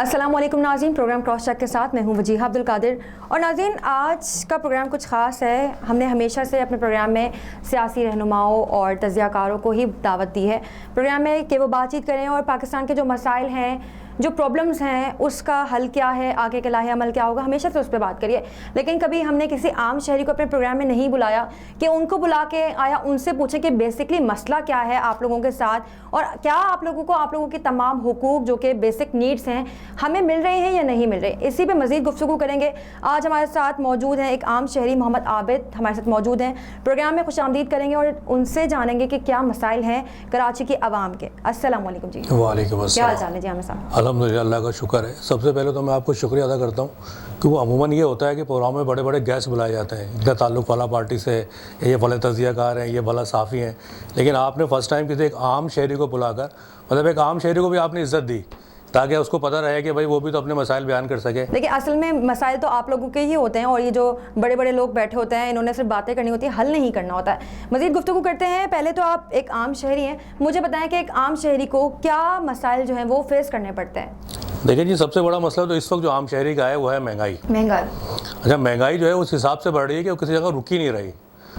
अस्सलाम वालेकुम नाज़रीन, प्रोग्राम क्रॉस चेक के साथ मैं हूं वजीहा अब्दुल कादिर। और नाज़रीन, आज का प्रोग्राम कुछ ख़ास है। हमने हमेशा से अपने प्रोग्राम में सियासी रहनुमाओं और तज़ियाकारों को ही दावत दी है प्रोग्राम में कि वो बातचीत करें और पाकिस्तान के जो मसाइल हैं, जो प्रॉब्लम्स हैं, उसका हल क्या है, आगे का लाहे अमल क्या होगा, हमेशा से उस पर बात करिए। लेकिन कभी हमने किसी आम शहरी को अपने प्रोग्राम में नहीं बुलाया कि उनको बुला के आया उनसे पूछे कि बेसिकली मसला क्या है आप लोगों के साथ, और क्या आप लोगों की तमाम हुकूक जो कि बेसिक नीड्स हैं हमें मिल रहे हैं या नहीं मिल रहे। इसी पे मज़ीद गुफ्तगू करेंगे। आज हमारे साथ मौजूद हैं एक आम शहरी मोहम्मद आबिद, हमारे साथ मौजूद हैं। प्रोग्राम में खुशामदीद करेंगे और उनसे जानेंगे कि क्या मसाइल हैं कराची की आवाम के। अस्सलाम वालेकुम जी। वालेकुम अस्सलाम। क्या हाल चाल है जी आमिर साहब? अल्हम्दुलिल्लाह, अल्लाह का शुक्र है। सबसे पहले तो मैं आपको शुक्रिया अदा करता हूँ कि वो अमूमन ये होता है कि प्रोग्राम में बड़े बड़े गेस्ट बुलाए जाते हैं, इनका ताल्लुक़ फला पार्टी से, ये भले तज़ियाकार हैं, ये भला साफ़ी हैं, लेकिन आपने फ़र्स्ट टाइम किसी एक आम शहरी को बुलाकर, मतलब एक आम शहरी को भी आपने इज़्ज़त दी ताकि उसको पता रहे कि भाई वो भी तो अपने मसाइल बयान कर सके। देखिए, असल में मसाइल तो आप लोगों के ही होते हैं और ये जो बड़े बड़े लोग बैठे होते हैं इन्होंने सिर्फ बातें करनी होती है, हल नहीं करना होता है। मज़ीद गुफ्तगू करते हैं। पहले तो आप एक आम शहरी हैं, मुझे बताएं कि एक आम शहरी को क्या मसाइल जो हैं वो फेस करने पड़ते हैं। देखिए जी, सबसे बड़ा मसला तो इस वक्त जो आम शहरी का है वो है महंगाई। अच्छा, महंगाई जो है उस हिसाब से बढ़ रही है कि वो किसी जगह रुकी नहीं रही।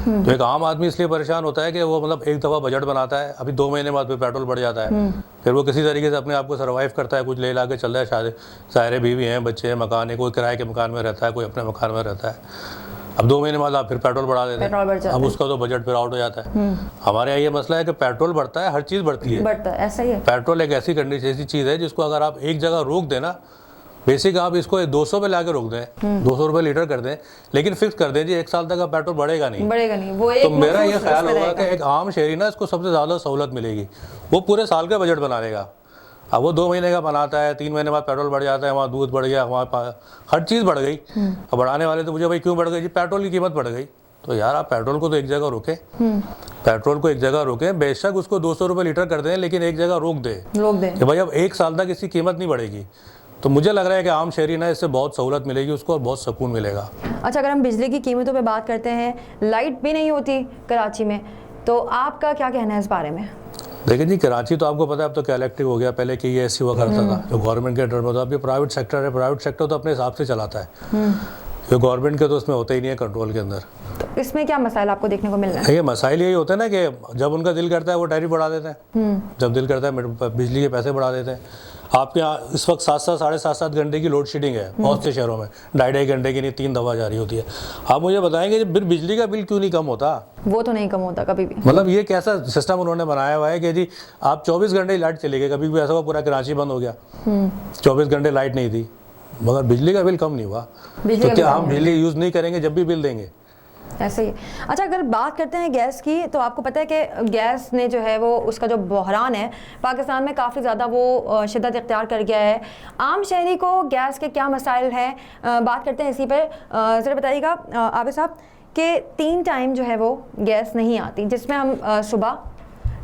तो एक आम आदमी इसलिए परेशान होता है कि वो मतलब एक दफ़ा बजट बनाता है, अभी 2 महीने बाद फिर पेट्रोल बढ़ जाता है, फिर वो किसी तरीके से अपने आप को सर्वाइव करता है, कुछ ले ला के चल रहा है। शायद सारे बीवी हैं, बच्चे हैं, मकान है, कोई किराए के मकान में रहता है, कोई अपने मकान में रहता है। अब 2 महीने बाद आप फिर पेट्रोल बढ़ा देते हैं, अब उसका तो बजट फिर आउट हो जाता है। हमारे यहाँ ये मसला है कि पेट्रोल बढ़ता है, हर चीज़ बढ़ती है, ऐसा ही है। पेट्रोल एक ऐसी ऐसी चीज़ है जिसको अगर आप एक जगह रोक देना, बेसिक आप इसको 200 पे ला के रोक दें, 200 रुपये लीटर कर दें, लेकिन फिक्स कर दें जी 1 साल तक का पेट्रोल बढ़ेगा नहीं वो एक तो मेरा ये ख्याल होगा कि एक आम शहरी ना इसको सबसे ज़्यादा सहूलत मिलेगी, वो पूरे साल का बजट बना लेगा। अब वो 2 महीने का बनाता है, 3 महीने बाद पेट्रोल बढ़ जाता है, वहाँ दूध बढ़ गया, वहाँ हर चीज़ बढ़ गई। अब बढ़ाने वाले तो मुझे भाई क्यों बढ़ गई जी, पेट्रोल की कीमत बढ़ गई। तो यार आप पेट्रोल को तो एक जगह रोकें, पेट्रोल को एक जगह रोकें, बेशक उसको 200 रुपये लीटर कर दें, लेकिन एक जगह रोक दें कि भाई अब 1 साल तक इसकी कीमत नहीं बढ़ेगी। तो मुझे लग रहा है कि आम शहरी ना इससे बहुत सहूलत मिलेगी उसको और बहुत सुकून मिलेगा। अच्छा, अगर हम बिजली की कीमतों पे बात करते हैं, लाइट भी नहीं होती कराची में, तो आपका क्या कहना है इस बारे में? देखिए जी, कराची तो आपको पता है अब तो क्या इलेक्ट्रिक हो गया, पहले की ये ऐसी हुआ करता था जो गवर्नमेंट के अंडर में था। अब ये प्राइवेट सेक्टर है, प्राइवेट सेक्टर तो अपने हिसाब से चलाता है, जो गवर्नमेंट के तो उसमें होता ही नहीं है कंट्रोल के अंदर। तो इसमें क्या मसाइल आपको देखने को मिल रहा है? ये मसाइल यही होता है ना कि जब उनका दिल करता है वो टैरिफ बढ़ा देते हैं, जब दिल करता है बिजली के पैसे बढ़ा देते हैं। आपके यहाँ इस वक्त 7-7 साढ़े 7-7 घंटे की लोड शेडिंग है बहुत से शहरों में, 2.5 घंटे की नहीं 3 दफ़ा जारी होती है। आप मुझे बताएंगे फिर बिजली का बिल क्यों नहीं कम होता? वो तो नहीं कम होता कभी भी। मतलब ये कैसा सिस्टम उन्होंने बनाया हुआ है कि जी आप 24 घंटे लाइट चली गई, कभी भी ऐसा हुआ पूरा कराची बंद हो गया, 24 घंटे लाइट नहीं थी, मगर बिजली का बिल कम नहीं हुआ। तो क्या हम बिजली यूज़ नहीं करेंगे जब भी बिल देंगे? ऐसे ही। अच्छा, अगर बात करते हैं गैस की, तो आपको पता है कि गैस ने जो है वो उसका जो बहरान है पाकिस्तान में काफ़ी ज़्यादा वो शिद्दत इख्तियार कर गया है। आम शहरी को गैस के क्या मसाइल हैं, बात करते हैं इसी पर। ज़रा बताइएगा आबिद साहब कि 3 टाइम जो है वो गैस नहीं आती, जिसमें हम सुबह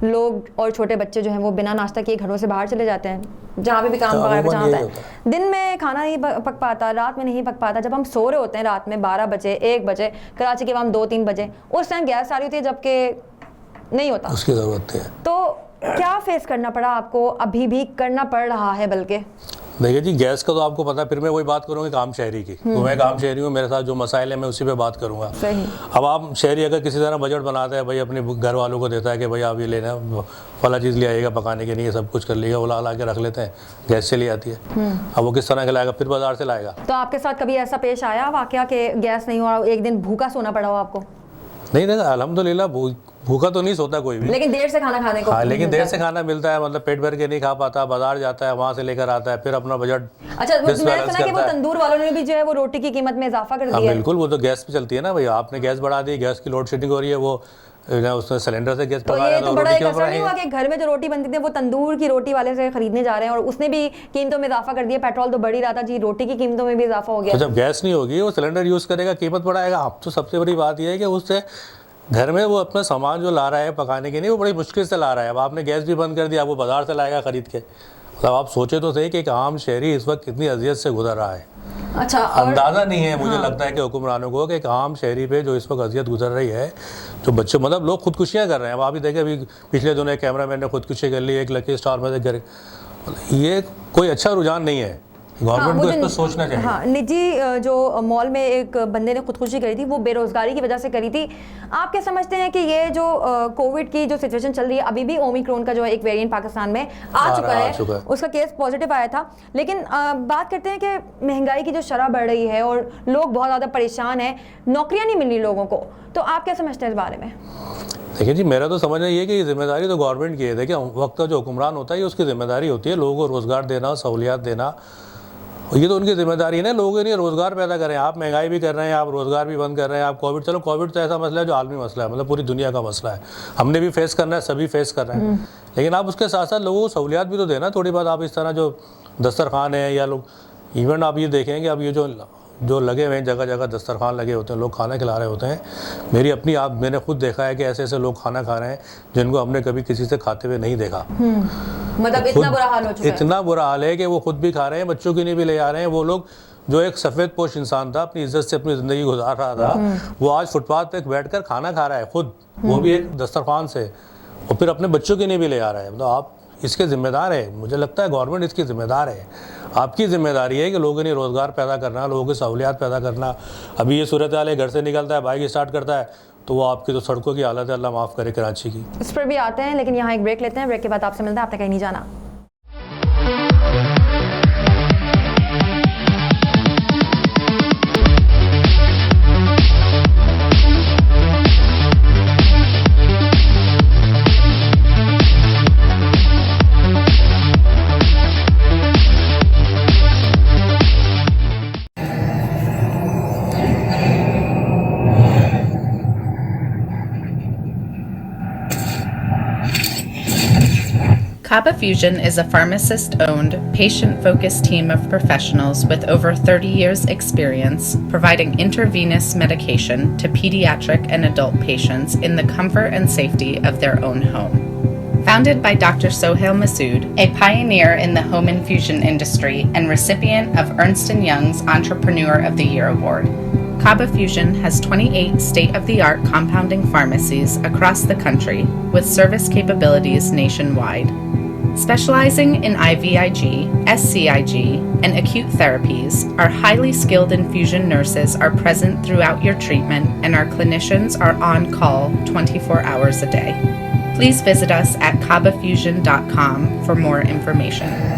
लोग और छोटे बच्चे जो हैं वो बिना नाश्ता किए घरों से बाहर चले जाते हैं, जहाँ भी काम जहाँ होता है। दिन में खाना नहीं पक पाता, रात में नहीं पक पाता। जब हम सो रहे होते हैं रात में 12 बजे 1 बजे, कराची के वहाँ 2-3 बजे, उस टाइम गैस आ रही होती है, जबकि नहीं होता, उसकी ज़रूरत है। तो क्या फेस करना पड़ा आपको, अभी भी करना पड़ रहा है बल्कि? देखिए जी, गैस का तो आपको पता है, फिर मैं वही बात करूँगा काम शहरी की। तो मैं काम शहरी हूँ, मेरे साथ जो मसाइल है मैं उसी पे बात करूँगा। अब आप शहरी अगर किसी तरह बजट बनाता है, भाई अपने घर वालों को देता है कि भाई आप ये लेना, फला चीज़ ले आइएगा पकाने के लिए, सब कुछ कर लिएगा, वो ला के रख लेते हैं, गैस चली आती है। अब वो किस तरह का लाएगा, फिर बाजार से लाएगा। तो आपके साथ कभी ऐसा पेश आया वाकया कि गैस नहीं हुआ, एक दिन भूखा सोना पड़ा हो आपको? नहीं देखा, अल्हम्दुलिल्लाह भूखा तो नहीं सोता कोई भी, लेकिन देर से खाना खाने को। हाँ, लेकिन देर से खाना मिलता है, मतलब पेट भर के नहीं खा पाता, बाजार जाता है, वहाँ से लेकर आता है, फिर अपना बजट। अच्छा, मैंने सुना कि वो तंदूर वालों ने भी जो है वो रोटी की कीमत में इजाफा कर दिया है। बिल्कुल, वो तो गैस पे चलती है ना भाई, आपने गैस बढ़ा दी, गैस की लोड शेडिंग हो रही है, वो उसने सिलेंडर से गैस पका रहा है, तो बड़ा एक असर नहीं हुआ कि घर में जो रोटी बनती थी वो तंदूर की रोटी वाले से खरीदने जा रहे हैं और उसने भी कीमतों में इजाफा कर दिया। पेट्रोल तो बढ़ ही रहा था जी, रोटी की कीमतों में भी इजाफा हो गया। तो जब गैस नहीं होगी वो सिलेंडर यूज़ करेगा, कीमत बढ़ाएगा। अब तो सबसे बड़ी बात यह है कि उससे घर में वो अपना सामान जो ला रहा है पकाने के लिए, वो बड़ी मुश्किल से ला रहा है। अब आपने गैस भी बंद कर दिया, वो बाजार से लाएगा खरीद के। मतलब आप सोचे तो सही कि एक आम शहरी इस वक्त कितनी अजियत से गुजर रहा है। अच्छा, अंदाज़ा नहीं है मुझे लगता है कि हुक्मरानों को कि एक आम शहरी पे जो इस वक्त अजियत गुजर रही है, जो बच्चे मतलब लोग खुदकुशियाँ कर रहे हैं। अब आप ही देखें, अभी पिछले दिनों एक कैमरामैन ने खुदकुशी कर ली, एक लकी स्टार में से घर। ये कोई अच्छा रुझान नहीं है गवर्नमेंट को इस पर सोचना चाहिए। हाँ, निजी जो मॉल में एक बंदे ने खुदकुशी करी थी, वो बेरोजगारी की वजह से करी थी। आप क्या समझते हैं कि ये जो कोविड की जो सिचुएशन चल रही है, अभी भी ओमिक्रॉन का जो एक वेरिएंट पाकिस्तान में आ चुका है, उसका केस पॉजिटिव आया था, लेकिन बात करते हैं कि महंगाई की जो शरह बढ़ रही है और लोग बहुत ज़्यादा परेशान हैं, नौकरियाँ नहीं मिल रही लोगों को, तो आप क्या समझते हैं इस बारे में? देखिए जी, मेरा तो समझना ये है कि जिम्मेदारी तो गवर्नमेंट की है। देखिए, वक्त का जो हुक्मरान होता है ये उसकी जिम्मेदारी होती है लोगों को रोज़गार देना, सहूलियात देना, ये तो उनकी जिम्मेदारी है ना। लोगों के लिए रोज़गार पैदा करें। आप महंगाई भी कर रहे हैं, आप रोज़गार भी बंद कर रहे हैं, आप कोविड, चलो कोविड तो ऐसा मसला है जो आलमी मसला है, मतलब पूरी दुनिया का मसला है, हमने भी फेस करना है, सभी फेस कर रहे हैं, लेकिन आप उसके साथ साथ लोगों को सहूलियात भी तो देना थोड़ी बात। आप इस तरह जो दस्तरखान है या लोग इवेंट, आप ये देखेंगे, अब ये जो लगे हुए हैं जगह जगह दस्तरखान लगे होते हैं, लोग खाना खिला रहे होते हैं। मैंने खुद देखा है कि ऐसे ऐसे लोग खाना खा रहे हैं जिनको हमने कभी किसी से खाते हुए नहीं देखा। मतलब इतना बुरा हाल हो चुका है, इतना बुरा हाल है कि वो खुद भी खा रहे हैं, बच्चों की नहीं भी ले आ रहे हैं। वो लोग जो एक सफ़ेद पोश इंसान था, अपनी इज्जत से अपनी ज़िंदगी गुजार रहा था, वो आज फुटपाथ पे बैठ कर खाना खा रहा है खुद, वो भी एक दस्तरखान से, और फिर अपने बच्चों की नहीं भी ले आ रहा है। मतलब आप इसके ज़िम्मेदार है, मुझे लगता है गवर्नमेंट इसकी ज़िम्मेदार है। आपकी ज़िम्मेदारी है कि लोगों ने रोज़गार पैदा करना, लोगों की सहूलियात पैदा करना। अभी ये सूरत हाल है, घर से निकलता है, बाइक स्टार्ट करता है, तो वो आपकी तो सड़कों की हालत है, अल्लाह माफ़ करे कराची की। इस पर भी आते हैं, लेकिन यहाँ एक ब्रेक लेते हैं, ब्रेक के बाद आपसे मिलते हैं, आपने कहीं नहीं जाना। Kaba Fusion is a pharmacist-owned, patient-focused team of professionals with over 30 years' experience providing intravenous medication to pediatric and adult patients in the comfort and safety of their own home. Founded by Dr. Sohail Masood, a pioneer in the home infusion industry and recipient of Ernst & Young's Entrepreneur of the Year Award, Kaba Fusion has 28 state-of-the-art compounding pharmacies across the country with service capabilities nationwide. Specializing in IVIG, SCIG, and acute therapies, our highly skilled infusion nurses are present throughout your treatment and our clinicians are on call 24 hours a day. Please visit us at kabafusion.com for more information.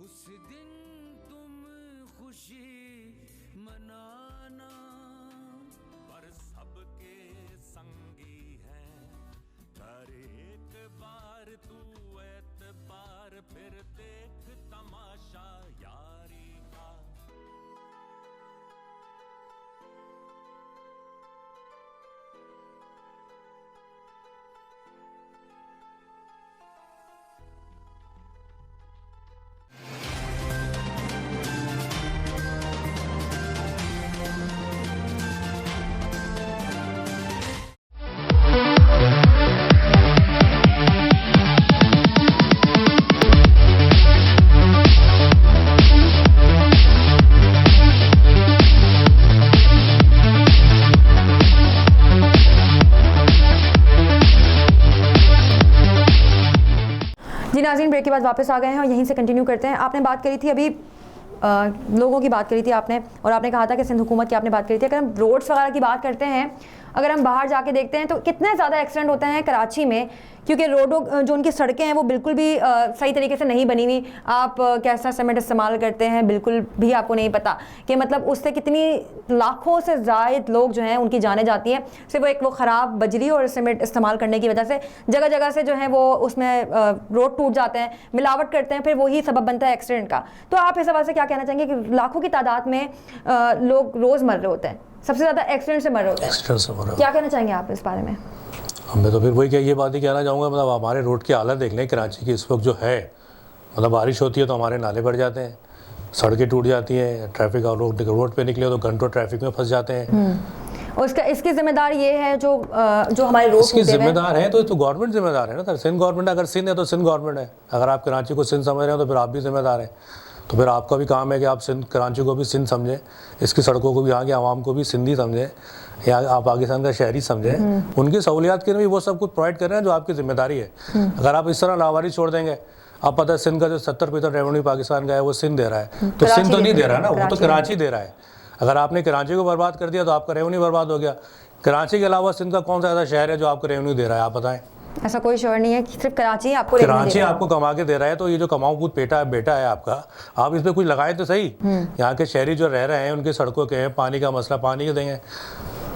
उस दिन तुम खुशी मनाना, पर सबके संगी हैं। कर एक बार तू एतबार, फिर देख तमाशा यारी का। नाज़रीन, ब्रेक के बाद वापस आ गए हैं और यहीं से कंटिन्यू करते हैं। आपने बात करी थी अभी लोगों की बात करी थी आपने, और आपने कहा था कि सिंध हुकूमत की आपने बात करी थी। अगर हम रोड्स वगैरह की बात करते हैं, अगर हम बाहर जाके देखते हैं तो कितने ज़्यादा एक्सीडेंट होते हैं कराची में, क्योंकि रोडों जो उनकी सड़कें हैं वो बिल्कुल भी सही तरीके से नहीं बनी हुई। आप कैसा सीमेंट इस्तेमाल करते हैं बिल्कुल भी आपको नहीं पता कि मतलब उससे कितनी लाखों से ज़ायद लोग जो हैं उनकी जानें जाती हैं सिर्फ वो ख़राब बजरी और सीमेंट इस्तेमाल करने की वजह से। जगह जगह से जो है वो उसमें रोड टूट जाते हैं, मिलावट करते हैं, फिर वही सबब बनता है एक्सीडेंट का। तो आप इस हवाले से क्या कहना चाहेंगे कि लाखों की तादाद में लोग रोज़ मर रहे होते हैं, सबसे ज़्यादा एक्सीडेंट से मर रहे होते हैं, क्या कहना चाहेंगे आप इस बारे में? मैं तो फिर वही क्या ये बात ही कहना चाहूँगा, मतलब हमारे रोड की हालत देख लें कराची की इस वक्त जो है, मतलब बारिश होती है तो हमारे नाले भर जाते हैं, सड़कें टूट जाती हैं, ट्रैफिक और लोग रोड पे निकले तो घंटों ट्रैफिक में फंस जाते हैं। और इसकी जिम्मेदार ये है जो हमारे रोड इसकी जिम्मेदार है तो गवर्नमेंट जिम्मेदार है ना सर। सिंध गवर्नमेंट, अगर सिंध है तो सिंध गवर्नमेंट है। अगर आप कराची को सिंध समझ रहे हो तो फिर आप भी जिम्मेदार हैं। तो फिर आपका भी काम है कि आप सिंध, कराची को भी सिंध समझें, इसकी सड़कों को भी, यहाँ के आवाम को भी सिंधी समझें, या आप पाकिस्तान का शहरी समझें। उनकी सहूलियात के लिए भी वो सब कुछ प्रोवाइड कर रहे हैं जो आपकी जिम्मेदारी है। अगर आप इस तरह लावारी छोड़ देंगे, आप पता है सिंध का जो 70% रेवेन्यू पाकिस्तान का है वो सिंध दे रहा है, तो सिंध तो नहीं दे रहा है ना, वो तो कराची दे रहा है। अगर आपने कराची को बर्बाद कर दिया तो आपका रेवेन्यू बर्बाद हो गया। कराची के अलावा सिंध का कौन सा ऐसा शहर है जो आपको रेवेन्यू दे रहा है, आप बताएं? ऐसा कोई शहर नहीं है, सिर्फ कराची आपको कमा के दे रहा है। तो ये जो कमाऊ पूत बेटा है आपका, आप इस पे कुछ लगाए तो सही। यहाँ के शहरी जो रह रहे हैं उनकी सड़कों के हैं, पानी का मसला, पानी के देंगे,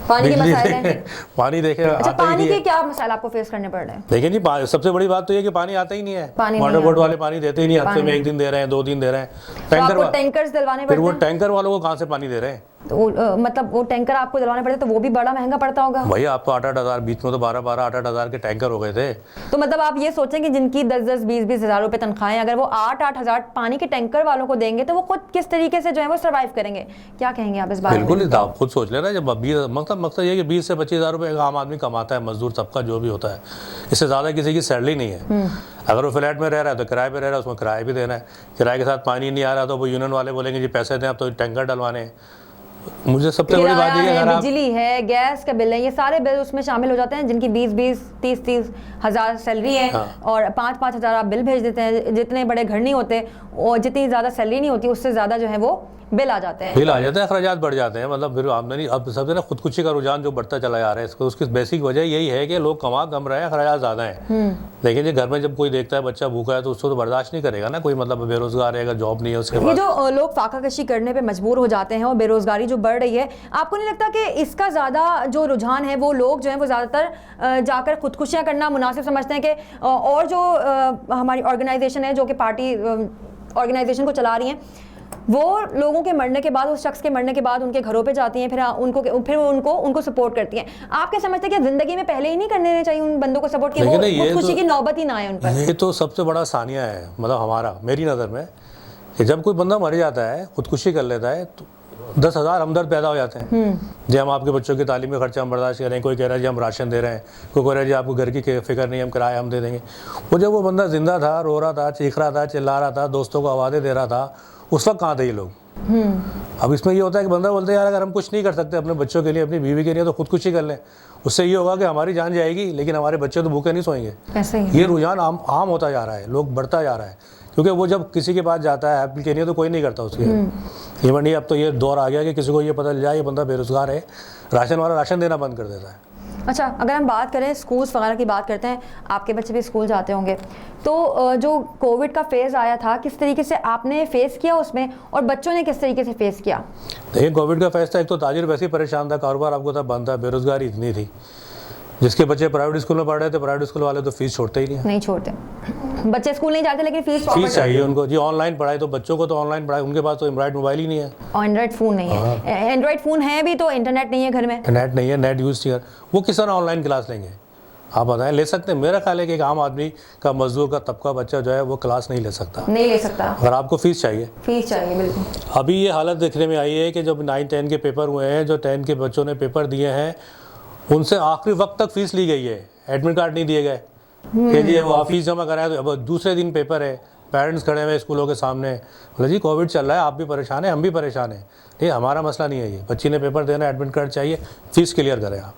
पानी के मसाइल हैं। पानी देखे अच्छा, पानी के क्या मसाइल आपको फेस करने पड़ रहे हैं? देखिए जी, सबसे बड़ी बात तो ये कि पानी आता ही नहीं है। वाटर बोर्ड वाले पानी देते ही नहीं, हफ्ते में 1 दिन दे रहे हैं, 2 दिन दे रहे हैं। टैंकर्स दिलवाने पड़ते हैं। फिर वो टैंकर वालों को कहाँ से पानी दे रहे हैं? तो मतलब वो टैंकर आपको दिलवाने पड़ते तो वो भी बड़ा महंगा पड़ता होगा भैया। आपको 8-8 हज़ार, बीच में तो 12-12, 8-8 हज़ार के टैंकर हो गए थे। तो मतलब आप ये सोचें कि जिनकी 10-10, 20-20 हज़ार रुपए तनख्वाहें, अगर वो 8-8 हज़ार पानी के टैंकर वालों को देंगे तो वो खुद किस तरीके से जो है वो सर्वाइव करेंगे? क्या कहेंगे आप इस बारे में? बिल्कुल, आप खुद सोच लेना। जब मकसद ये कि 20 से 25 हज़ार रुपये आम आदमी कमाता है, मजदूर तबका जो भी होता है, इससे ज़्यादा किसी की सैलरी नहीं है। अगर वो फ्लैट में रह रहा है तो किराए पे रह रहा है, उसमें किराया भी देना है। किराए के साथ पानी नहीं आ रहा तो वो यूनियन वाले बोलेंगे जी पैसे दें, अब तो टैंकर डलवाने हैं। मुझे सबसे बड़ी बात है, अगर बिजली है, गैस का बिल है, ये सारे बिल उसमें शामिल हो जाते हैं। जिनकी 20-20, 30-30 हज़ार सैलरी है, और 5-5 हज़ार आप बिल भेज देते हैं। जितने बड़े घर नहीं होते और जितनी ज़्यादा सैलरी नहीं होती, उससे ज़्यादा जो है वो बिल आ जाते हैं, अखराजात बढ़ जाते हैं। मतलब फिर आमदनी, अब सबसे ना खुदकुशी का रुझान जो बढ़ता चला जा रहा है, इसको उसकी बेसिक वजह यही है कि लोग कमा कम रहे हैं, अखराजात ज़्यादा हैं। लेकिन जो घर में जब कोई देखता है बच्चा भूखा है तो उसको तो बर्दाश्त नहीं करेगा ना कोई, मतलब बेरोजगार है, अगर जॉब नहीं है उसके बाद। ये जो लोग फाका कशी करने पे मजबूर हो जाते हैं और बेरोजगारी जो बढ़ रही है, आपको नहीं लगता कि इसका ज़्यादा जो रुझान है वो लोग जो है वो ज़्यादातर जाकर खुदकुशियाँ करना मुनासिब समझते हैं कि और जो हमारी ऑर्गेनाइजेशन है जो कि पार्टी ऑर्गेनाइजेशन को चला रही हैं, वो लोगों के मरने के बाद, उस शख्स के मरने के बाद उनके घरों पे जाती हैं, फिर उनको सपोर्ट करती हैं। आप क्या समझते हैं कि जिंदगी में पहले ही नहीं करने चाहिए उन बंदों को सपोर्ट, कि वो खुदकुशी की नौबत ही ना आए उन पर? ये तो सबसे बड़ा सानिया है, मतलब मेरी नज़र में, कि जब कोई बंदा मर जाता है, खुदकुशी कर लेता है, तो 10 हज़ार हमदर्द पैदा हो जाते हैं। जी हम आपके बच्चों की तालीम का खर्चा हम बर्दाश्त करें, कोई कह रहा है जी हम राशन दे रहे हैं, कोई कह रहा है जी आपको घर की फिक्र नहीं, हम किराया हम दे देंगे। वो जब वो बंदा जिंदा था, रो रहा था, चीख रहा था, चिल्ला रहा था, दोस्तों को आवाज़ें दे रहा था, उस वक्त कहाँ थे ये लोग? अब इसमें ये होता है कि बंदा बोलते हैं यार अगर हम कुछ नहीं कर सकते अपने बच्चों के लिए, अपनी बीवी के लिए, तो खुदकुशी कर लें। उससे ये होगा कि हमारी जान जाएगी लेकिन हमारे बच्चे तो भूखे नहीं सोएंगे। ऐसे ही ये रुझान आम होता जा रहा है, लोग बढ़ता जा रहा है, क्योंकि वो जब किसी के पास जाता है हेल्प के लिए तो कोई नहीं करता उसके। इवन अब तो ये दौर आ गया कि किसी को ये पता चल जाए ये बंदा बेरोजगार है, राशन वाला राशन देना बंद कर देता है। अच्छा, अगर हम बात करें स्कूल्स वगैरह की बात करते हैं, आपके बच्चे भी स्कूल जाते होंगे, तो जो कोविड का फेज़ आया था, किस तरीके से आपने फेस किया उसमें, और बच्चों ने किस तरीके से फेस किया? देखिए कोविड का फेज़ था, एक तो ताजिर वैसे ही परेशान था, कारोबार आपको था बंद था, बेरोजगारी इतनी थी। जिसके बच्चे प्राइवेट स्कूल में पढ़ रहे थे, प्राइवेट स्कूल वाले तो फीस छोड़ते ही नहीं छोड़ते। बच्चे स्कूल नहीं जाते लेकिन फीस चाहिए उनको जी। ऑनलाइन पढ़ाई, तो बच्चों को तो ऑनलाइन पढ़ाई, उनके पास तो एंड्रॉइड मोबाइल ही नहीं है, एंड्रॉइड फ़ोन नहीं है। एंड्रॉइड फ़ोन है भी तो इंटरनेट नहीं है घर में, नेट नहीं है, नेट यूज़ चाहिए। वो किस तरह ऑनलाइन क्लास लेंगे? आप बताएं, ले सकते हैं? मेरा ख्याल है कि एक आम आदमी का, मजदूर का तबका बच्चा जो है वो क्लास नहीं ले सकता। अगर आपको फीस चाहिए बिल्कुल। अभी ये हालत देखने में आई है कि जब 9-10 के पेपर हुए हैं, जो 10 के बच्चों ने पेपर दिए हैं, उनसे आखिरी वक्त तक फीस ली गई है, एडमिट कार्ड नहीं दिए गए कि जी वो फीस जमा कराएं। तो अब दूसरे दिन पेपर है, पेरेंट्स खड़े हुए स्कूलों के सामने, बोले जी कोविड चल रहा है, आप भी परेशान हैं, हम भी परेशान हैं। नहीं, हमारा मसला नहीं है ये, बच्ची ने पेपर देना, एडमिट कार्ड चाहिए, फीस क्लियर करें आप।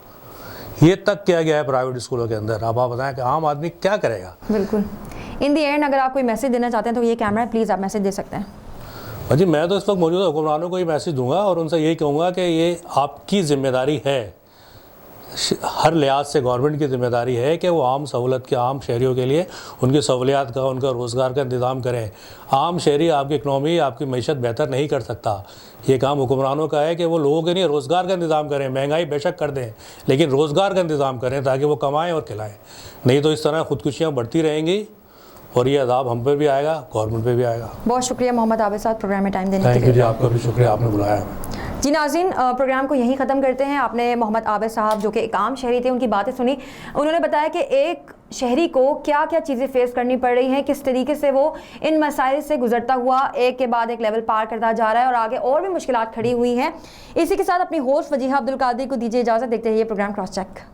ये तक किया गया है प्राइवेट स्कूलों के अंदर। अब आप बताएं कि आम आदमी क्या करेगा? बिल्कुल। इन दी एंड अगर आप कोई मैसेज देना चाहते हैं तो ये कैमरा है, प्लीज़ आप मैसेज दे सकते हैं। जी मैं तो इस वक्त मौजूदा हुक्मरानों को ये मैसेज दूंगा और उनसे यही कहूँगा कि ये आपकी जिम्मेदारी है हर लिहाज से गवर्नमेंट की जिम्मेदारी है कि वो आम सहूलत के आम शहरियों के लिए उनकी सहूलियात का, उनका रोज़गार का इंतज़ाम करें। आम शहरी आपकी इकनॉमी, आपकी मईशत बेहतर नहीं कर सकता। ये काम हुक्मरानों का है कि वो लोगों के लिए रोज़गार का इंतज़ाम करें। महंगाई बेशक कर दें, लेकिन रोज़गार का इंतज़ाम करें ताकि वो कमाएँ और खिलाएँ। नहीं तो इस तरह ख़ुदकुशियाँ बढ़ती रहेंगी और ये अदाब हम पर भी आएगा, गवर्नमेंट पे भी आएगा। बहुत शुक्रिया मोहम्मद आबिद साहब प्रोग्राम में टाइम देने के लिए। थैंक यू जी, आपका भी शुक्रिया, आपने बुलाया। जी नाज़रीन, प्रोग्राम को यहीं ख़त्म करते हैं। आपने मोहम्मद आबिद साहब जो कि एक आम शहरी थे, उनकी बातें सुनी। उन्होंने बताया कि एक शहरी को क्या क्या चीज़ें फेस करनी पड़ रही हैं, किस तरीके से वो इन मसाइल से गुजरता हुआ एक के बाद एक लेवल पार करता जा रहा है और आगे और भी मुश्किलात खड़ी हुई हैं। इसी के साथ अपनी होस्ट वजीहा अब्दुल कादिर को दीजिए इजाज़त। देखते रहिए programme cross check.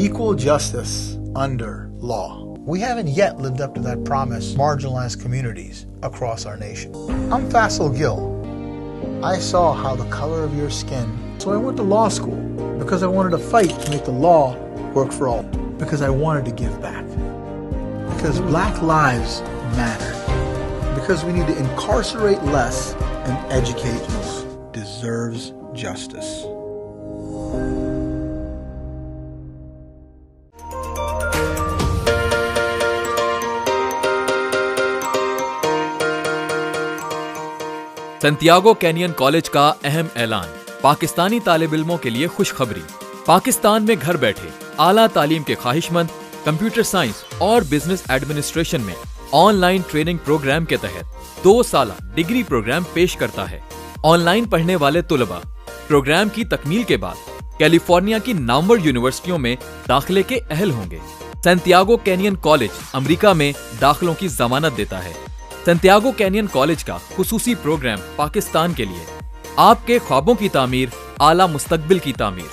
Equal justice under law. We haven't yet lived up to that promise, marginalized communities across our nation. I'm Faisal Gill. I saw how the color of your skin, so I went to law school because I wanted to fight to make the law work for all, because I wanted to give back, because black lives matter, because we need to incarcerate less and educate more. Deserves justice. Santiago canyon college का अहम ऐलान। पाकिस्तानी तालिब इल्मों के लिए खुशखबरी। पाकिस्तान में घर बैठे आला तालीम के ख्वाहिशमंद कंप्यूटर साइंस और बिजनेस एडमिनिस्ट्रेशन में ऑनलाइन ट्रेनिंग प्रोग्राम के तहत 2 साला डिग्री प्रोग्राम पेश करता है। ऑनलाइन पढ़ने वाले तुलबा प्रोग्राम की तकमील के बाद कैलिफोर्निया की नामवर यूनिवर्सिटियों में दाखिले के अहल होंगे। सैंटियागो कैनियन कॉलेज अमेरिका में दाखिलों की जमानत देता है। सैंटियागो कैनियन कॉलेज का खुसूसी प्रोग्राम पाकिस्तान के लिए, आपके ख्वाबों की तामीर, आला मुस्तकबिल की तामीर।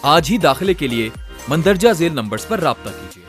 आज ही दाखिले के लिए मंदरजा झेल नंबर्स पर राब्ता कीजिए।